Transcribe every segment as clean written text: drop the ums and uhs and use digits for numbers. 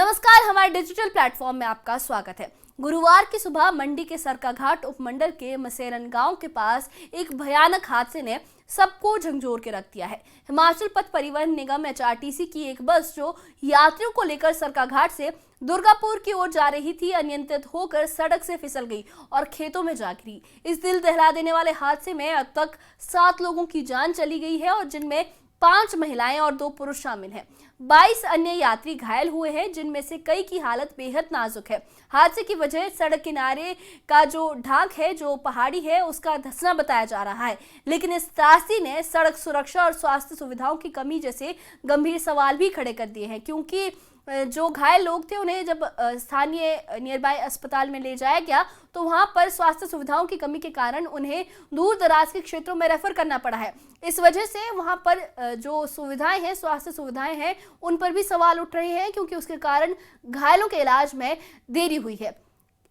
नमस्कार, हमारे digital platform में आपका स्वागत है। गुरुवार की सुबह मंडी के सरकाघाट उपमंडल के मसेरन गांव के पास एक भयानक हादसे ने सबको झंझोर के रख दिया है। हिमाचल पथ परिवहन निगम एचआरटीसी की एक बस जो यात्रियों को लेकर सरकाघाट से दुर्गापुर की ओर जा रही थी, अनियंत्रित होकर सड़क से फिसल गई और खेतों में जा गिरी। इस दिल दहला देने वाले हादसे में अब तक 7 लोगों की जान चली गई है और जिनमें 5 महिलाएं और 2 पुरुष शामिल हैं। 22 अन्य यात्री घायल हुए हैं, जिनमें से कई की हालत बेहद नाजुक है। हादसे की वजह सड़क किनारे का जो ढांक है, जो पहाड़ी है, उसका धंसना बताया जा रहा है। लेकिन इस त्रासदी ने सड़क सुरक्षा और स्वास्थ्य सुविधाओं की कमी जैसे गंभीर सवाल भी खड़े कर दिए हैं, क्योंकि जो घायल लोग थे उन्हें जब स्थानीय नियर बाय अस्पताल में ले जाया गया तो वहां पर स्वास्थ्य सुविधाओं की कमी के कारण उन्हें दूर दराज के क्षेत्रों में रेफर करना पड़ा है। इस वजह से वहां पर जो सुविधाएं हैं, स्वास्थ्य सुविधाएं हैं, उन पर भी सवाल उठ रहे हैं, क्योंकि उसके कारण घायलों के इलाज में देरी हुई है।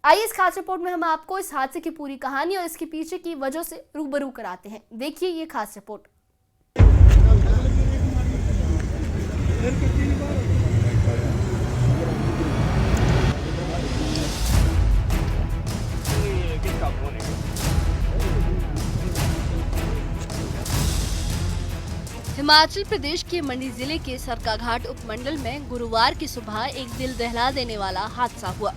आइए इस खास रिपोर्ट में हम आपको इस हादसे की पूरी कहानी और इसके पीछे की वजह से रूबरू कराते हैं। देखिए ये खास रिपोर्ट। हिमाचल प्रदेश के मंडी जिले के सरकाघाट उपमंडल में गुरुवार की सुबह एक दिल दहला देने वाला हादसा हुआ।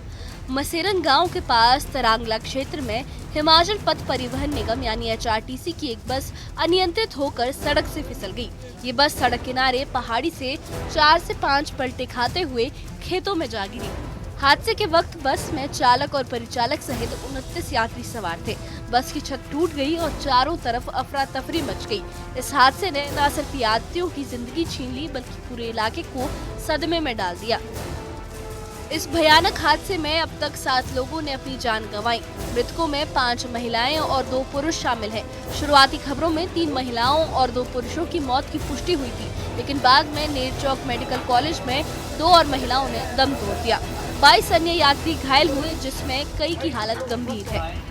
मसेरन गांव के पास तरांगला क्षेत्र में हिमाचल पथ परिवहन निगम यानी एचआरटीसी की एक बस अनियंत्रित होकर सड़क से फिसल गई। ये बस सड़क किनारे पहाड़ी से 4 से 5 पलटे खाते हुए खेतों में जा गिरी। हादसे के वक्त बस में चालक और परिचालक सहित 29 यात्री सवार थे। बस की छत टूट गई और चारों तरफ अफरा तफरी मच गई। इस हादसे ने न सिर्फ यात्रियों की जिंदगी छीन ली, बल्कि पूरे इलाके को सदमे में डाल दिया। इस भयानक हादसे में अब तक 7 लोगों ने अपनी जान गंवाई। मृतकों में 5 महिलाएं और 2 पुरुष शामिल हैं। शुरुआती खबरों में 3 महिलाओं और 2 पुरुषों की मौत की पुष्टि हुई थी, लेकिन बाद में नेरचौक मेडिकल कॉलेज में 2 और महिलाओं ने दम तोड़ दिया। 22 अन्य यात्री घायल हुए, जिसमें कई की हालत गंभीर है।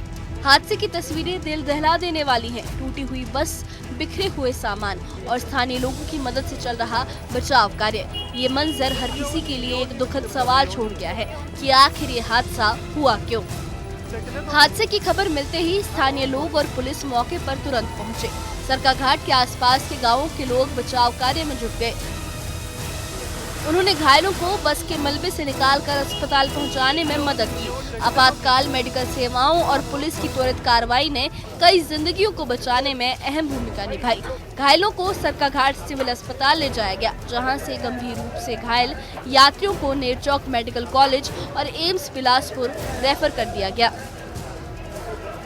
हादसे की तस्वीरें दिल दहला देने वाली हैं। टूटी हुई बस, बिखरे हुए सामान और स्थानीय लोगों की मदद से चल रहा बचाव कार्य। ये मंजर हर किसी के लिए एक दुखद सवाल छोड़ गया है कि आखिर ये हादसा हुआ क्यों। हादसे की खबर मिलते ही स्थानीय लोग और पुलिस मौके पर तुरंत पहुंचे। सरकाघाट के आसपास के गाँवों के लोग बचाव कार्य में जुट गए। उन्होंने घायलों को बस के मलबे से निकालकर अस्पताल पहुंचाने में मदद की। आपातकाल मेडिकल सेवाओं और पुलिस की त्वरित कार्रवाई ने कई जिंदगियों को बचाने में अहम भूमिका निभाई। घायलों को सरकाघाट सिविल अस्पताल ले जाया गया, जहां से गंभीर रूप से घायल यात्रियों को नेरचौक मेडिकल कॉलेज और एम्स बिलासपुर रेफर कर दिया गया।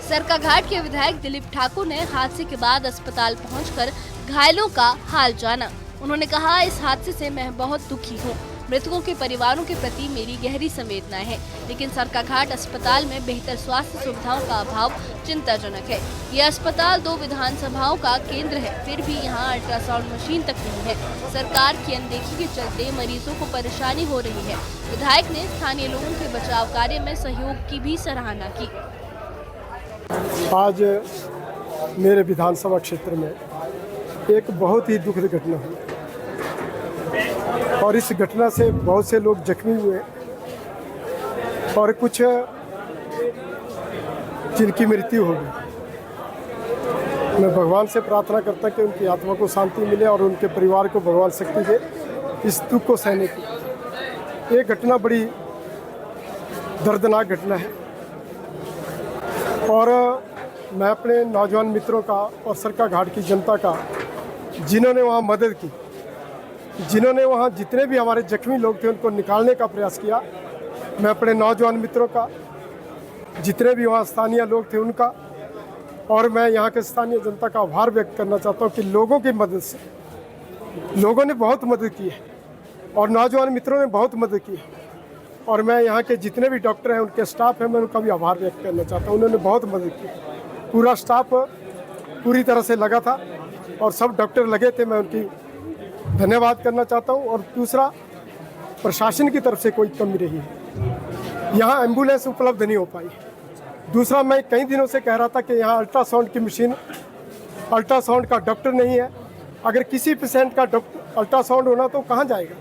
सरकाघाट के विधायक दिलीप ठाकुर ने हादसे के बाद अस्पताल पहुंचकर घायलों का हाल जाना। उन्होंने कहा, इस हादसे से मैं बहुत दुखी हूँ। मृतकों के परिवारों के प्रति मेरी गहरी संवेदनाएं हैं, लेकिन सरकाघाट अस्पताल में बेहतर स्वास्थ्य सुविधाओं का अभाव चिंताजनक है। यह अस्पताल 2 विधानसभाओं का केंद्र है, फिर भी यहाँ अल्ट्रासाउंड मशीन तक नहीं है। सरकार की अनदेखी के चलते मरीजों को परेशानी हो रही है। विधायक ने स्थानीय लोगों के बचाव कार्य में सहयोग की भी सराहना की। आज मेरे विधानसभा क्षेत्र में एक बहुत ही दुखद घटना हुई और इस घटना से बहुत से लोग जख्मी हुए और कुछ जिनकी मृत्यु हो गई। मैं भगवान से प्रार्थना करता कि उनकी आत्मा को शांति मिले और उनके परिवार को भगवान शक्ति दे इस दुख को सहने की। ये घटना बड़ी दर्दनाक घटना है और मैं अपने नौजवान मित्रों का और सरकाघाट की जनता का, जिन्होंने वहाँ मदद की, जिन्होंने वहाँ जितने भी हमारे जख्मी लोग थे उनको निकालने का प्रयास किया, मैं अपने नौजवान मित्रों का, जितने भी वहाँ स्थानीय लोग थे उनका, और मैं यहाँ के स्थानीय जनता का आभार व्यक्त करना चाहता हूँ कि लोगों की मदद से लोगों ने बहुत मदद की है और नौजवान मित्रों ने बहुत मदद की है। और मैं यहाँ के जितने भी डॉक्टर हैं, उनके स्टाफ हैं, मैं उनका भी आभार व्यक्त करना चाहता हूँ। उन्होंने बहुत मदद की। पूरा स्टाफ पूरी तरह से लगा था और सब डॉक्टर लगे थे। मैं उनकी धन्यवाद करना चाहता हूँ। और दूसरा, प्रशासन की तरफ से कोई कमी रही है, यहाँ एम्बुलेंस उपलब्ध नहीं हो पाई। दूसरा, मैं कई दिनों से कह रहा था कि यहाँ अल्ट्रासाउंड की मशीन, अल्ट्रासाउंड का डॉक्टर नहीं है। अगर किसी पेशेंट का अल्ट्रासाउंड होना तो कहाँ जाएगा?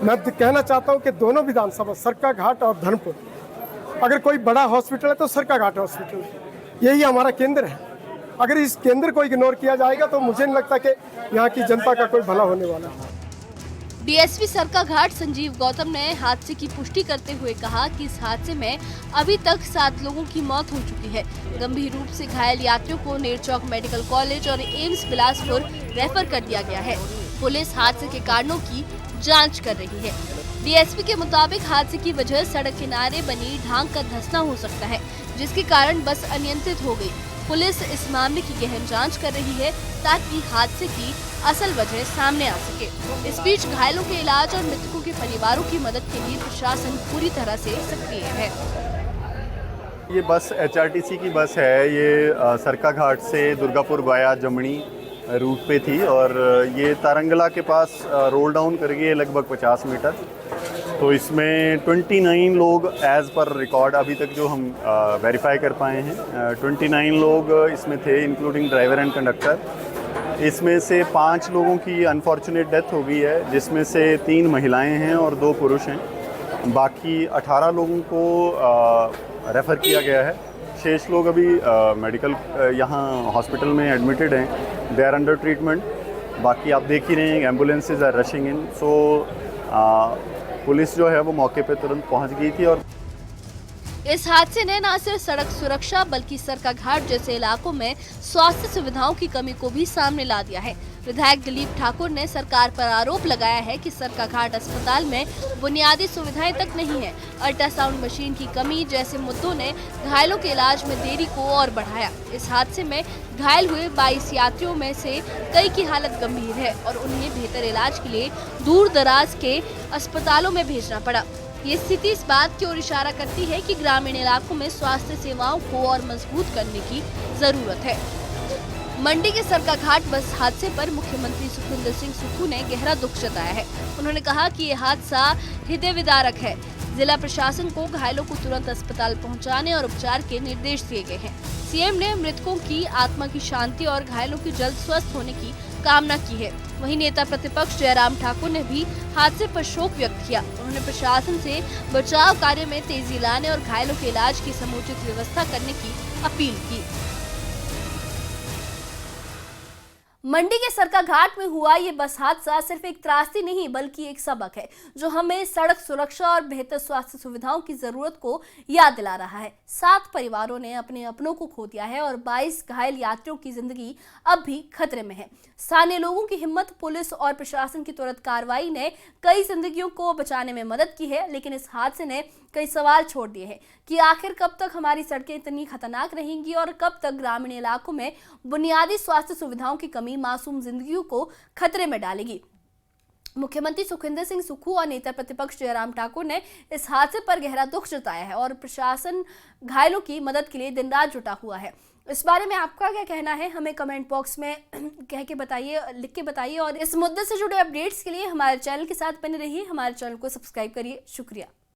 मैं कहना चाहता हूं कि दोनों विधानसभा सरका घाट और धर्मपुर, अगर कोई बड़ा हॉस्पिटल है तो सरका घाट हॉस्पिटल, यही हमारा केंद्र है। अगर इस केंद्र को इग्नोर किया जाएगा तो मुझे नहीं लगता कि यहाँ की जनता का कोई भला होने वाला है। डीएसपी सरका घाट संजीव गौतम ने हादसे की पुष्टि करते हुए कहा कि इस हादसे में अभी तक 7 लोगों की मौत हो चुकी है। गंभीर रूप से घायल यात्रियों को नेरचौक मेडिकल कॉलेज और एम्स बिलासपुर रेफर कर दिया गया है। पुलिस हादसे के कारणों की जांच कर रही है। डीएसपी के मुताबिक हादसे की वजह सड़क किनारे बनी ढांक का धंसना हो सकता है, जिसके कारण बस अनियंत्रित हो गई। पुलिस इस मामले की गहन जांच कर रही है ताकि हादसे की असल वजह सामने आ सके। इस बीच घायलों के इलाज और मृतकों के परिवारों की मदद के लिए प्रशासन पूरी तरह से सक्रिय है। ये बस HRTC की बस है। ये सरका घाट से दुर्गापुर वाया जमनी रूट पे थी और ये तारंगला के पास रोल डाउन कर गई है लगभग 50 मीटर। तो इसमें 29 लोग एज़ पर रिकॉर्ड अभी तक जो हम वेरीफाई कर पाए हैं, 29 लोग इसमें थे इंक्लूडिंग ड्राइवर एंड कंडक्टर। इसमें से 5 लोगों की अनफॉर्चुनेट डेथ हो गई है, जिसमें से 3 महिलाएं हैं और 2 पुरुष हैं। बाकी 18 लोगों को रेफ़र किया गया है। शेष लोग अभी मेडिकल यहाँ हॉस्पिटल में एडमिटेड हैं, दे आर अंडर ट्रीटमेंट। बाकी आप देख ही रहे हैं ambulances are rushing in. So police जो है वो मौके पे तुरंत पहुंच गई थी। और इस हादसे ने न सिर्फ सड़क सुरक्षा बल्कि सरका घाट जैसे इलाकों में स्वास्थ्य सुविधाओं की कमी को भी सामने ला दिया है। विधायक दिलीप ठाकुर ने सरकार पर आरोप लगाया है कि सरका घाट अस्पताल में बुनियादी सुविधाएं तक नहीं है। अल्ट्रासाउंड मशीन की कमी जैसे मुद्दों ने घायलों के इलाज में देरी को और बढ़ाया। इस हादसे में घायल हुए 22 यात्रियों में से कई की हालत गंभीर है और उन्हें बेहतर इलाज के लिए दूर दराज के अस्पतालों में भेजना पड़ा। ये स्थिति इस बात की ओर इशारा करती है कि ग्रामीण इलाकों में स्वास्थ्य सेवाओं को और मजबूत करने की जरूरत है। मंडी के सरका घाट बस हादसे पर मुख्यमंत्री सुखविंदर सिंह सुक्खू ने गहरा दुख जताया है। उन्होंने कहा कि ये हादसा हृदय विदारक है। जिला प्रशासन को घायलों को तुरंत अस्पताल पहुंचाने और उपचार के निर्देश दिए गए हैं। सीएम ने मृतकों की आत्मा की शांति और घायलों की जल्द स्वस्थ होने की कामना की है। वहीं नेता प्रतिपक्ष जयराम ठाकुर ने भी हादसे पर शोक व्यक्त किया। उन्होंने प्रशासन से बचाव कार्य में तेजी लाने और घायलों के इलाज की समुचित व्यवस्था करने की अपील की। मंडी के सरका घाट में हुआ ये बस हादसा सिर्फ एक त्रासदी नहीं बल्कि एक सबक है, जो हमें सड़क सुरक्षा और बेहतर स्वास्थ्य सुविधाओं की जरूरत को याद दिला रहा है। 7 परिवारों ने अपने अपनों को खो दिया है और 22 घायल यात्रियों की जिंदगी अब भी खतरे में है। स्थानीय लोगों की हिम्मत, पुलिस और प्रशासन की त्वरित कार्रवाई ने कई जिंदगियों को बचाने में मदद की है, लेकिन इस हादसे ने कई सवाल छोड़ दिए हैं कि आखिर कब तक हमारी सड़कें इतनी खतरनाक रहेंगी और कब तक ग्रामीण इलाकों में बुनियादी स्वास्थ्य सुविधाओं की कमी मासूम जिंदगियों को खतरे में डालेगी। मुख्यमंत्री सुखविंदर सिंह सुक्खू और नेता प्रतिपक्ष जयराम ठाकुर ने इस हादसे पर गहरा दुख जताया है और प्रशासन घायलों की मदद के लिए दिन रात जुटा हुआ है। इस बारे में आपका क्या कहना है, हमें कमेंट बॉक्स में कह के बताइए, लिख के बताइए। और इस मुद्दे से जुड़े अपडेट्स के लिए हमारे चैनल के साथ बने रहिए, हमारे चैनल को सब्सक्राइब करिए। शुक्रिया।